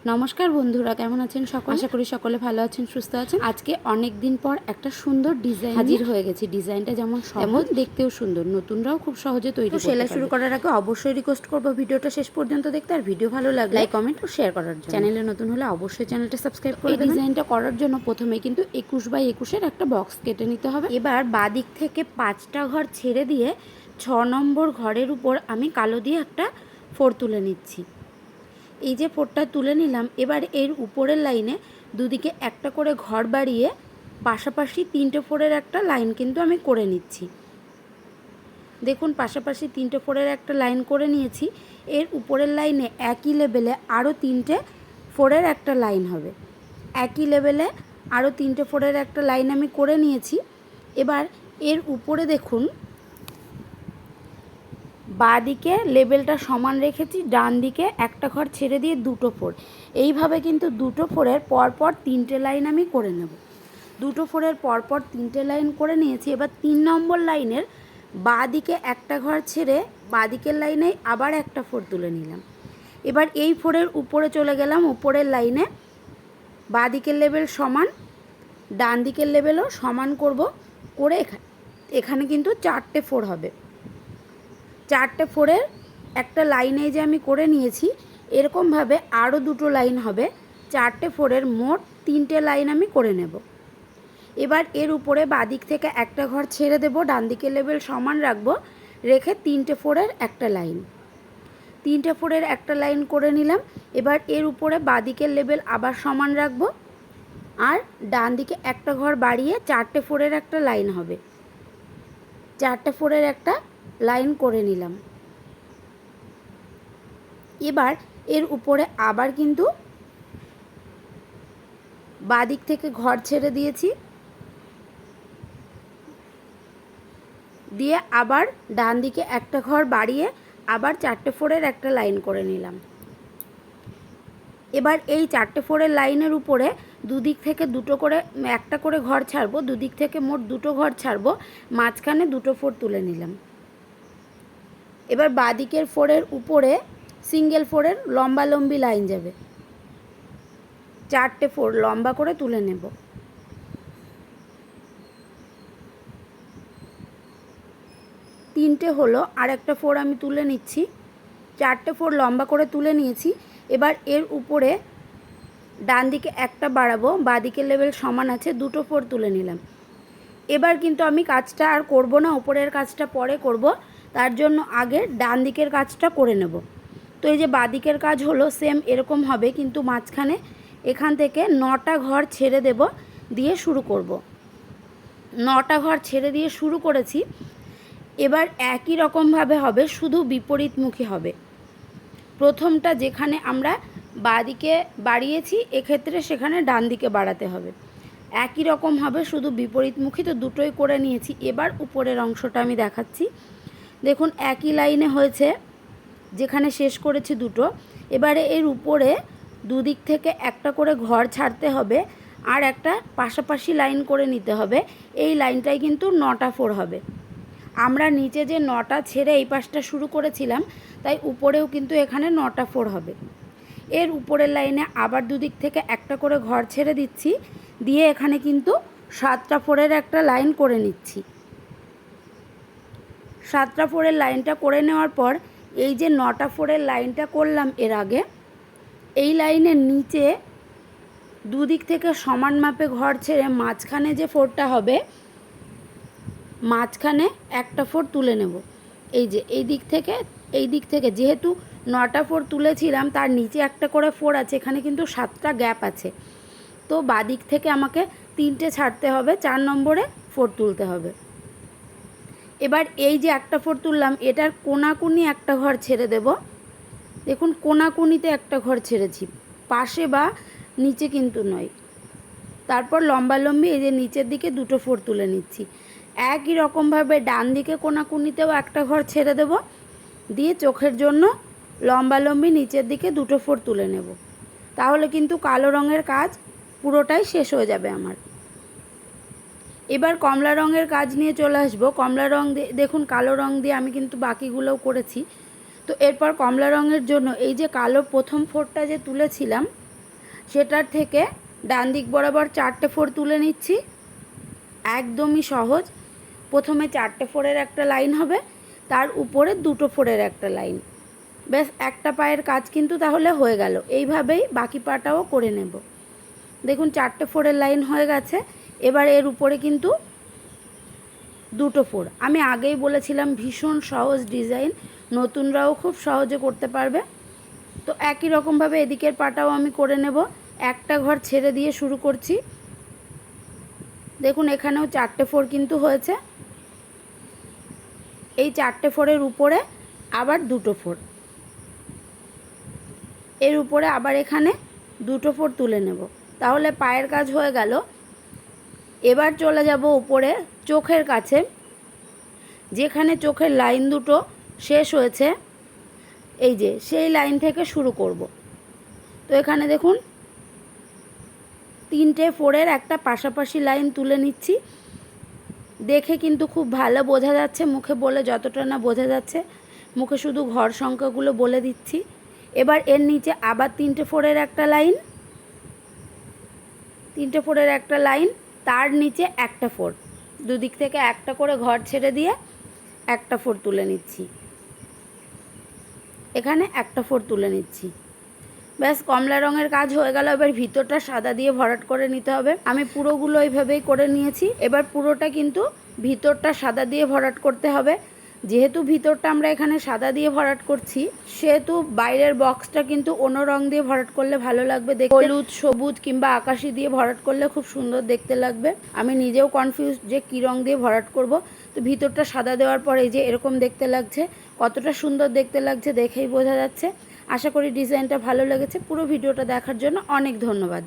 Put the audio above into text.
নমস্কার বন্ধুরা, কেমন আছেন সকলে? আশা করি সকলে ভালো আছেন, সুস্থ আছেন। আজকে অনেক দিন পর একটা সুন্দর ডিজাইন হাজির হয়ে গেছি। ডিজাইনটা যেমন সহজ, দেখতেও সুন্দর, নতুনরাও খুব সহজে তৈরি করতে পারবে। সেলাই শুরু করার আগে অবশ্যই রিকোয়েস্ট করব ভিডিওটা শেষ পর্যন্ত দেখতে, আর ভিডিও ভালো লাগলে লাইক, কমেন্ট ও শেয়ার করার জন্য। চ্যানেলে নতুন হলে অবশ্যই চ্যানেলটা সাবস্ক্রাইব করে দেবেন। ডিজাইনটা করার জন্য প্রথমে কিন্তু 21x21 একটা বক্স কেটে নিতে হবে। এবার বাদিক থেকে 5টা ঘর ছেড়ে দিয়ে 6 নম্বর ঘরের উপর আমি কালো দিয়ে একটা 4 তুলে নিচ্ছি। এই যে 4টা তুলে নিলাম, এবার এর উপরের লাইনে দুদিকে একটা করে ঘর বাড়িয়ে পাশাপাশি 3টে 4-এর একটা লাইন কিন্তু আমি করে নিচ্ছি। দেখুন, পাশাপাশি 3টে 4-এর একটা লাইন করে নিয়েছি। এর উপরের লাইনে একই লেভেলে আরও 3টে 4-এর একটা লাইন হবে। একই লেভেলে আরও 3টে 4-এর একটা লাইন আমি করে নিয়েছি। এবার এর উপরে দেখুন, বাঁ দিকে লেবেলটা সমান রেখেছি, ডান দিকে একটা ঘর ছেড়ে দিয়ে 2টো 4। এইভাবে কিন্তু 2টো 4-এর পরপর 3টে লাইন আমি করে নেব। 2টো 4-এর পরপর 3টে লাইন করে নিয়েছি। এবার 3 নম্বর লাইনের বাঁ দিকে একটা ঘর ছেড়ে বাঁ দিকের লাইনে আবার একটা 4 তুলে নিলাম। এবার এই 4-এর উপরে চলে গেলাম, উপরের লাইনে বাঁ দিকের লেবেল সমান, ডান দিকের লেবেলও সমান করব। করে এখানে কিন্তু 4টে 4 হবে। 4টে 4-এর একটা লাইনে যে আমি করে নিয়েছি, এরকমভাবে আরও 2টো লাইন হবে। 4টে 4-এর মোট 3টে লাইন আমি করে নেব। এবার এর উপরে বাদিক থেকে একটা ঘর ছেড়ে দেব, ডান দিকের লেবেল সমান রাখবো, রেখে 3টে 4-এর একটা লাইন, 3টে 4-এর একটা লাইন করে নিলাম। এবার এর উপরে বাদিকের লেবেল আবার সমান রাখবো, আর ডান দিকে একটা ঘর বাড়িয়ে 4টে 4-এর একটা লাইন হবে। 4টে 4-এর একটা লাইন করে নিলাম। এবার এর উপরে আবার কিন্তু বাদিক থেকে ঘর ছেড়ে দিয়েছি, দিয়ে আবার ডান দিকে একটা ঘর বাড়িয়ে আবার 4টে 4-এর একটা লাইন করে নিলাম। এবার এই 4টে 4-এর লাইনের উপরে দুদিক থেকে দুটো করে একটা করে ঘর ছাড়বো, দুদিক থেকে মোট 2টো ঘর ছাড়বো, মাঝখানে 2টো 4 তুলে নিলাম। এবার বাদিকের 4-এর উপরে সিঙ্গেল 4-এর লম্বালম্বি লাইন যাবে, 4টে 4 লম্বা করে তুলে নেব। তিনটে হলো, আর একটা 4 আমি তুলে নিচ্ছি। 4টে 4 লম্বা করে তুলে নিয়েছি। এবার এর উপরে ডান দিকে একটা বাড়াবো, বাঁ দিকের লেবেল সমান আছে, 2টো 4 তুলে নিলাম। এবার কিন্তু আমি কাজটা আর করব না, উপরের কাজটা পরে করব, তার জন্য আগে ডান দিকের কাজটা করে নেব। তো এই যে বাঁ দিকের কাজ হলো সেম এরকম হবে, কিন্তু মাঝখানে এখান থেকে 9টা ঘর ছেড়ে দেব, দিয়ে শুরু করব। 9টা ঘর ছেড়ে দিয়ে শুরু করেছি। এবার একই রকমভাবে হবে, শুধু বিপরীতমুখী হবে। প্রথমটা যেখানে আমরা বাঁ দিকে বাড়িয়েছি, এক্ষেত্রে সেখানে ডান দিকে বাড়াতে হবে। একই রকম হবে, শুধু বিপরীতমুখী। তো দুটোই করে নিয়েছি। এবার উপরের অংশটা আমি দেখাচ্ছি। দেখুন, একই লাইনে হয়েছে, যেখানে শেষ করেছি 2টো। এবারে এর উপরে দুদিক থেকে একটা করে ঘর ছাড়তে হবে, আর একটা পাশাপাশি লাইন করে নিতে হবে। এই লাইনটাই কিন্তু 9টা 4 হবে। আমরা নিচে যে 9টা ছেড়ে এই পাশটা শুরু করেছিলাম, তাই উপরেও কিন্তু এখানে 9টা 4 হবে। এর উপরের লাইনে আবার দুদিক থেকে একটা করে ঘর ছেড়ে দিচ্ছি, দিয়ে এখানে কিন্তু 7টা 4-এর একটা লাইন করে নিচ্ছি। 7টা 4-এর লাইনটা করে নেওয়ার পর এই যে 9টা 4-এর লাইনটা করলাম এর আগে, এই লাইনের নিচে দুদিক থেকে সমান মাপে ঘর ছেড়ে মাঝখানে যে 4টা হবে, মাঝখানে একটা 4 তুলে নেব। এই যে এই দিক থেকে যেহেতু 9টা 4 তুলেছিলাম, তার নিচে একটা করে 4 আছে, এখানে কিন্তু 7টা গ্যাপ আছে। তো বাদিক থেকে আমাকে 3টে ছাড়তে হবে, 4 নম্বরে 4 তুলতে হবে। এবার এই যে একটা 4 তুললাম, এটার কোনাকুনি একটা ঘর ছেড়ে দেব। দেখুন, কোনাকুনিতে একটা ঘর ছেড়েছি, পাশে বা নিচে কিন্তু নয়। তারপর লম্বালম্বি এই যে নিচের দিকে 2টো 4 তুলে নিচ্ছি। একই রকমভাবে ডান দিকে কোনাকুনিতেও একটা ঘর ছেড়ে দেব, দিয়ে চোখের জন্য লম্বালম্বি নিচের দিকে 2টো 4 তুলে নেব। তাহলে কিন্তু কালো রঙের কাজ পুরোটাই শেষ হয়ে যাবে আমার। এবার কমলা রঙের কাজ নিয়ে চলে আসবো। কমলা রঙ দিয়ে দেখুন, কালো রঙ দিয়ে আমি কিন্তু বাকিগুলোও করেছি। তো এরপর কমলা রঙের জন্য এই যে কালো প্রথম 4টা যে তুলেছিলাম, সেটার থেকে ডান দিক বরাবর 4টে ফোর তুলে নিচ্ছি। একদমই সহজ। প্রথমে 4টে ফোরের একটা লাইন হবে, তার উপরে 2টো ফোরের একটা লাইন। ব্যাস একটা পায়ের কাজ কিন্তু তাহলে হয়ে গেল। এইভাবেই বাকি পাটাও করে নেব। দেখুন 4টে ফোরের লাইন হয়ে গেছে। এবার এর উপরে কিন্তু 2টো ফোর। আমি আগেই বলেছিলাম ভীষণ সহজ ডিজাইন, নতুনরাও খুব সহজে করতে পারবে। তো একই রকমভাবে এদিকের পাটাও আমি করে নেব। একটা ঘর ছেড়ে দিয়ে শুরু করছি। দেখুন এখানেও 4টে ফোর কিন্তু হয়েছে। এই 4টে ফোরের উপরে আবার 2টো ফোর, এর উপরে আবার এখানে 2টো ফোর তুলে নেব। তাহলে পায়ের কাজ হয়ে গেল। এবার চলে যাব উপরে চোখের কাছে, যেখানে চোখের লাইন দুটো শেষ হয়েছে, এই যে সেই লাইন থেকে শুরু করব। তো এখানে দেখুন 3টে ফোরের একটা পাশাপাশি লাইন তুলে নিচ্ছি। দেখে কিন্তু খুব ভালো বোঝা যাচ্ছে, মুখে বলে যতটা না বোঝা যাচ্ছে, মুখে শুধু ঘর সংখ্যাগুলো বলে দিচ্ছি। এবার এর নিচে আবার 3টে ফোরের একটা লাইন, 3টে ফোরের একটা লাইন, তার নিচে একটা ফোর। দুদিক থেকে একটা করে ঘর ছেড়ে দিয়ে একটা ফোর তুলে নিচ্ছি। এখানে একটা ফোর তুলে নিচ্ছি। ব্যাস কমলা রঙের কাজ হয়ে গেল। এবার ভিতরটা সাদা দিয়ে ভরাট করে নিতে হবে। আমি পুরোগুলো এইভাবেই করে নিয়েছি। এবার পুরোটা কিন্তু ভিতরটা সাদা দিয়ে ভরাট করতে হবে। যেহেতু ভিতরটা আমরা এখানে সাদা দিয়ে ভরাট করছি, সেহেতু বাইরের বক্সটা কিন্তু অন্য রং দিয়ে ভরাট করলে ভালো লাগবে দেখতে। হলুদ, সবুজ কিংবা আকাশি দিয়ে ভরাট করলে খুব সুন্দর দেখতে লাগবে। আমি নিজেও কনফিউজ যে কী রং দিয়ে ভরাট করব। তো ভিতরটা সাদা দেওয়ার পরে এই যে এরকম দেখতে লাগছে, কতটা সুন্দর দেখতে লাগছে দেখেই বোঝা যাচ্ছে। আশা করি ডিজাইনটা ভালো লেগেছে। পুরো ভিডিওটা দেখার জন্য অনেক ধন্যবাদ।